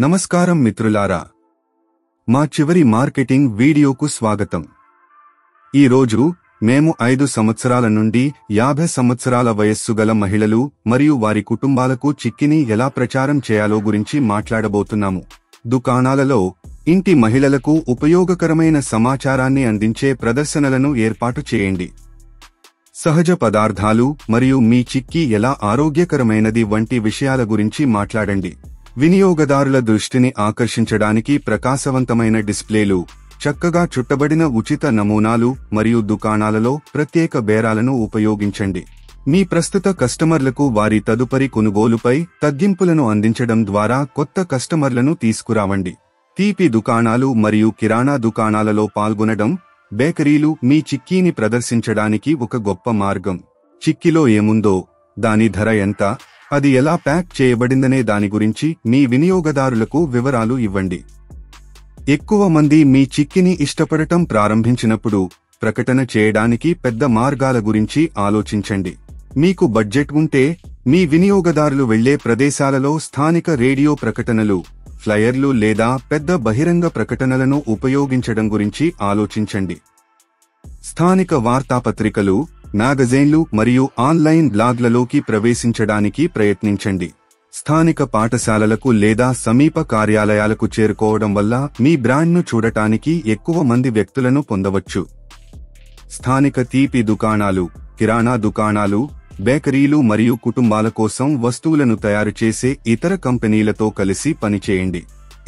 నమస్కారం మిత్రులారా, మా చివరి మార్కెటింగ్ వీడియోకు స్వాగతం. ఈరోజు మేము 5 సంవత్సరాల నుండి 50 సంవత్సరాల వయస్సు గల మహిళలు మరియు వారి కుటుంబాలకు చిక్కిని ఎలా ప్రచారం చేయాలో గురించి మాట్లాడబోతున్నాము. దుకాణాలలో ఇంటి మహిళలకు ఉపయోగకరమైన సమాచారాన్ని అందించే ప్రదర్శనలను ఏర్పాటు చేయండి. సహజ పదార్థాలు మరియు మీ చిక్కీ ఎలా ఆరోగ్యకరమైనది వంటి విషయాల గురించి మాట్లాడండి. వినియోగదారుల దృష్టిని ఆకర్షించడానికి ప్రకాశవంతమైన డిస్ప్లేలు, చక్కగా చుట్టబడిన ఉచిత నమూనాలు మరియు దుకాణాలలో ప్రత్యేక బేరాలను ఉపయోగించండి. మీ ప్రస్తుత కస్టమర్లకు వారి తదుపరి కొనుగోలుపై తగ్గింపులను అందించడం ద్వారా కొత్త కస్టమర్లను తీసుకురావండి. తీపి దుకాణాలు మరియు కిరాణా దుకాణాలలో పాల్గొనడం, బేకరీలు మీ చిక్కీని ప్రదర్శించడానికి ఒక గొప్ప మార్గం. చిక్కీలో ఏముందో, దాని ధర ఎంత, అది ఎలా ప్యాక్ చేయబడిందనే దాని గురించి మీ వినియోగదారులకు వివరాలు ఇవ్వండి. ఎక్కువ మంది మీ చిక్కీని ఇష్టపడటం ప్రారంభించినప్పుడు ప్రకటన చేయడానికి పెద్ద మార్గాల గురించి ఆలోచించండి. మీకు బడ్జెట్ ఉంటే మీ వినియోగదారులు వెళ్లే ప్రదేశాలలో స్థానిక రేడియో ప్రకటనలు, ఫ్లయర్లు లేదా పెద్ద బహిరంగ ప్రకటనలను ఉపయోగించడం గురించి ఆలోచించండి. స్థానిక వార్తాపత్రికలు, మ్యాగజైన్లు మరియు ఆన్లైన్ బ్లాగ్లలోకి ప్రవేశించడానికి ప్రయత్నించండి. స్థానిక పాఠశాలలకు లేదా సమీప కార్యాలయాలకు చేరుకోవడం వల్ల మీ బ్రాండ్ను చూడటానికి ఎక్కువ మంది వ్యక్తులను పొందవచ్చు. స్థానిక తీపి దుకాణాలు, కిరాణా దుకాణాలు, బేకరీలు మరియు కుటుంబాల కోసం వస్తువులను తయారుచేసే ఇతర కంపెనీలతో కలిసి పనిచేయండి.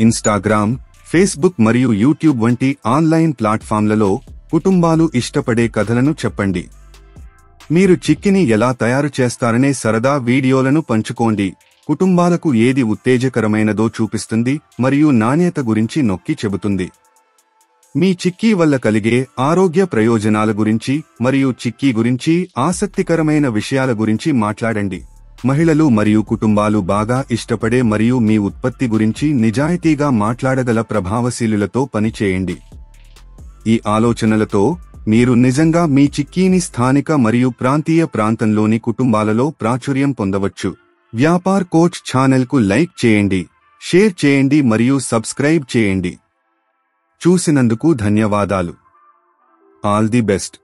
ఇన్స్టాగ్రామ్, ఫేస్బుక్ మరియు యూట్యూబ్ వంటి ఆన్లైన్ ప్లాట్ఫామ్లలో కుటుంబాలు ఇష్టపడే కథలను చెప్పండి. మీరు చిక్కీని ఎలా తయారు చేస్తారనే సరదా వీడియోలను పంచుకోండి. కుటుంబాలకు ఏది ఉత్తేజకరమైనదో చూపిస్తుంది మరియు నాణ్యత గురించి నొక్కి చెబుతుంది. మీ చిక్కీ వల్ల కలిగే ఆరోగ్య ప్రయోజనాల గురించి మరియు చిక్కీ గురించి ఆసక్తికరమైన విషయాల గురించి మాట్లాడండి. మహిళలు మరియు కుటుంబాలు బాగా ఇష్టపడే మరియు మీ ఉత్పత్తి గురించి నిజాయితీగా మాట్లాడగల ప్రభావశీలులతో పనిచేయండి. ఈ ఆలోచనలతో మీరు నిజంగా మీ చిక్కీని స్థానిక మరియు ప్రాంతీయ ప్రాంతంలోని కుటుంబాలలో ప్రాచుర్యం పొందవచ్చు. వ్యాపార్ కోచ్ ఛానల్కు లైక్ చేయండి, షేర్ చేయండి మరియు సబ్స్క్రైబ్ చేయండి. చూసినందుకు ధన్యవాదాలు. All the best.